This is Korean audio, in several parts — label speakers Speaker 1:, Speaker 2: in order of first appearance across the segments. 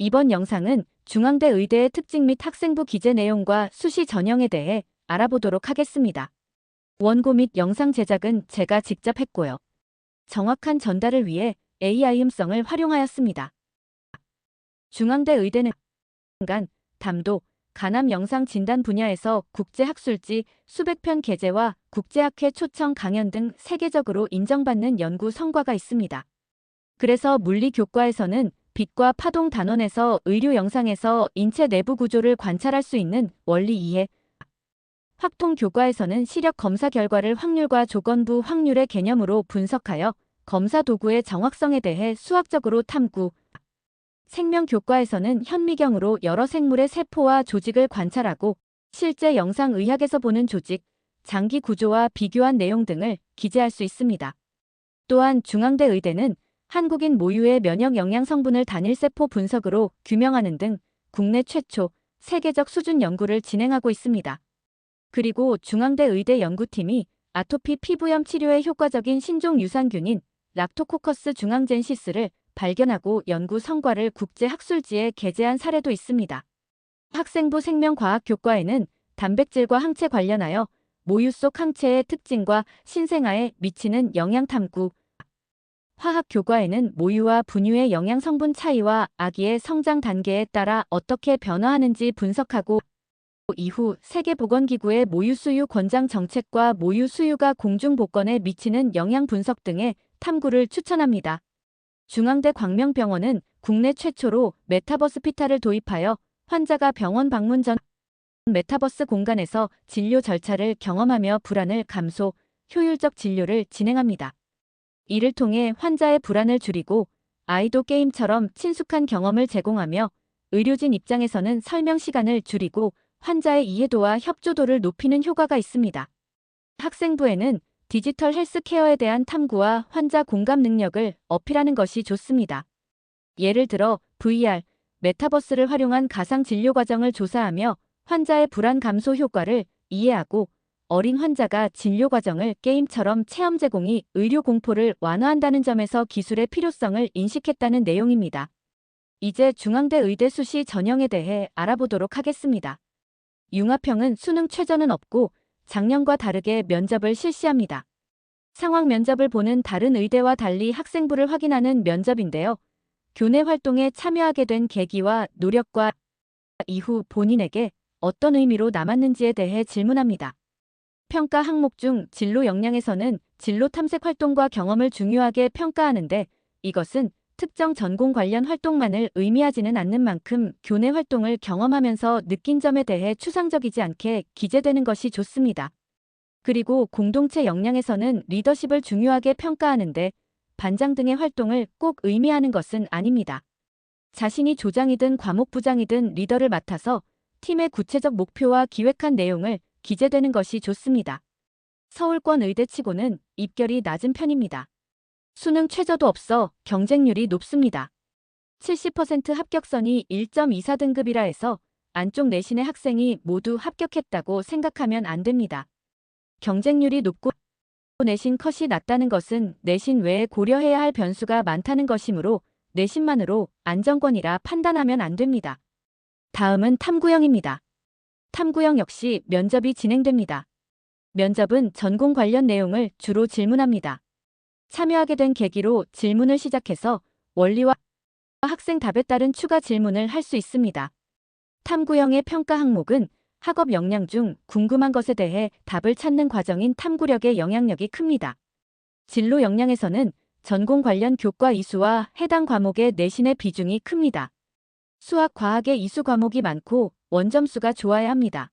Speaker 1: 이번 영상은 중앙대 의대의 특징 및 학생부 기재 내용과 수시 전형에 대해 알아보도록 하겠습니다. 원고 및 영상 제작은 제가 직접 했고요. 정확한 전달을 위해 AI 음성을 활용하였습니다. 중앙대 의대는 간, 담도, 간암 영상 진단 분야에서 국제학술지 수백 편 게재와 국제학회 초청 강연 등 세계적으로 인정받는 연구 성과가 있습니다. 그래서 물리 교과에서는 빛과 파동 단원에서 의료 영상에서 인체 내부 구조를 관찰할 수 있는 원리 이해, 확통 교과에서는 시력 검사 결과를 확률과 조건부 확률의 개념으로 분석하여 검사 도구의 정확성에 대해 수학적으로 탐구, 생명 교과에서는 현미경으로 여러 생물의 세포와 조직을 관찰하고 실제 영상의학에서 보는 조직, 장기 구조와 비교한 내용 등을 기재할 수 있습니다. 또한 중앙대 의대는 한국인 모유의 면역 영양 성분을 단일세포 분석으로 규명하는 등 국내 최초, 세계적 수준 연구를 진행하고 있습니다. 그리고 중앙대 의대 연구팀이 아토피 피부염 치료에 효과적인 신종 유산균인 랍토코커스 중앙젠시스를 발견하고 연구 성과를 국제학술지에 게재한 사례도 있습니다. 학생부 생명과학 교과에는 단백질과 항체 관련하여 모유 속 항체의 특징과 신생아에 미치는 영향 탐구, 화학 교과에는 모유와 분유의 영양 성분 차이와 아기의 성장 단계에 따라 어떻게 변화하는지 분석하고 이후 세계보건기구의 모유 수유 권장 정책과 모유 수유가 공중보건에 미치는 영향 분석 등의 탐구를 추천합니다. 중앙대 광명병원은 국내 최초로 메타버스 피타를 도입하여 환자가 병원 방문 전 메타버스 공간에서 진료 절차를 경험하며 불안을 감소, 효율적 진료를 진행합니다. 이를 통해 환자의 불안을 줄이고 아이도 게임처럼 친숙한 경험을 제공하며 의료진 입장에서는 설명 시간을 줄이고 환자의 이해도와 협조도를 높이는 효과가 있습니다. 학생부에는 디지털 헬스케어에 대한 탐구와 환자 공감 능력을 어필하는 것이 좋습니다. 예를 들어 VR, 메타버스를 활용한 가상 진료 과정을 조사하며 환자의 불안 감소 효과를 이해하고 어린 환자가 진료 과정을 게임처럼 체험 제공이 의료 공포를 완화한다는 점에서 기술의 필요성을 인식했다는 내용입니다. 이제 중앙대 의대 수시 전형에 대해 알아보도록 하겠습니다. 융합형은 수능 최저는 없고 작년과 다르게 면접을 실시합니다. 상황 면접을 보는 다른 의대와 달리 학생부를 확인하는 면접인데요. 교내 활동에 참여하게 된 계기와 노력과 이후 본인에게 어떤 의미로 남았는지에 대해 질문합니다. 평가 항목 중 진로 역량에서는 진로 탐색 활동과 경험을 중요하게 평가하는데 이것은 특정 전공 관련 활동만을 의미하지는 않는 만큼 교내 활동을 경험하면서 느낀 점에 대해 추상적이지 않게 기재되는 것이 좋습니다. 그리고 공동체 역량에서는 리더십을 중요하게 평가하는데 반장 등의 활동을 꼭 의미하는 것은 아닙니다. 자신이 조장이든 과목부장이든 리더를 맡아서 팀의 구체적 목표와 기획한 내용을 기재되는 것이 좋습니다. 서울권 의대치고는 입결이 낮은 편입니다. 수능 최저도 없어 경쟁률이 높습니다. 70% 합격선이 1.24등급이라 해서 안쪽 내신의 학생이 모두 합격했다고 생각하면 안 됩니다. 경쟁률이 높고 내신 컷이 낮다는 것은 내신 외에 고려해야 할 변수가 많다는 것이므로 내신만으로 안정권이라 판단하면 안 됩니다. 다음은 탐구형입니다. 탐구형 역시 면접이 진행됩니다. 면접은 전공 관련 내용을 주로 질문합니다. 참여하게 된 계기로 질문을 시작해서 원리와 학생 답에 따른 추가 질문을 할 수 있습니다. 탐구형의 평가 항목은 학업 역량 중 궁금한 것에 대해 답을 찾는 과정인 탐구력의 영향력이 큽니다. 진로 역량에서는 전공 관련 교과 이수와 해당 과목의 내신의 비중이 큽니다. 수학, 과학의 이수 과목이 많고 원점수가 좋아야 합니다.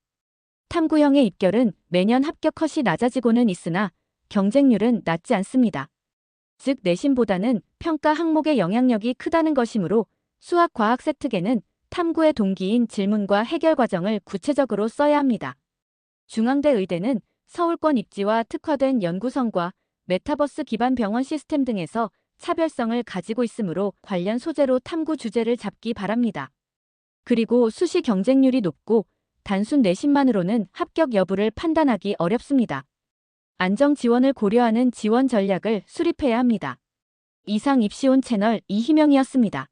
Speaker 1: 탐구형의 입결은 매년 합격 컷이 낮아지고는 있으나 경쟁률은 낮지 않습니다. 즉 내신보다는 평가 항목의 영향력이 크다는 것이므로 수학, 과학 세특에는 탐구의 동기인 질문과 해결 과정을 구체적으로 써야 합니다. 중앙대 의대는 서울권 입지와 특화된 연구성과 메타버스 기반 병원 시스템 등에서 차별성을 가지고 있으므로 관련 소재로 탐구 주제를 잡기 바랍니다. 그리고 수시 경쟁률이 높고 단순 내신만으로는 합격 여부를 판단하기 어렵습니다. 안정 지원을 고려하는 지원 전략을 수립해야 합니다. 이상 입시온 채널 이희명이었습니다.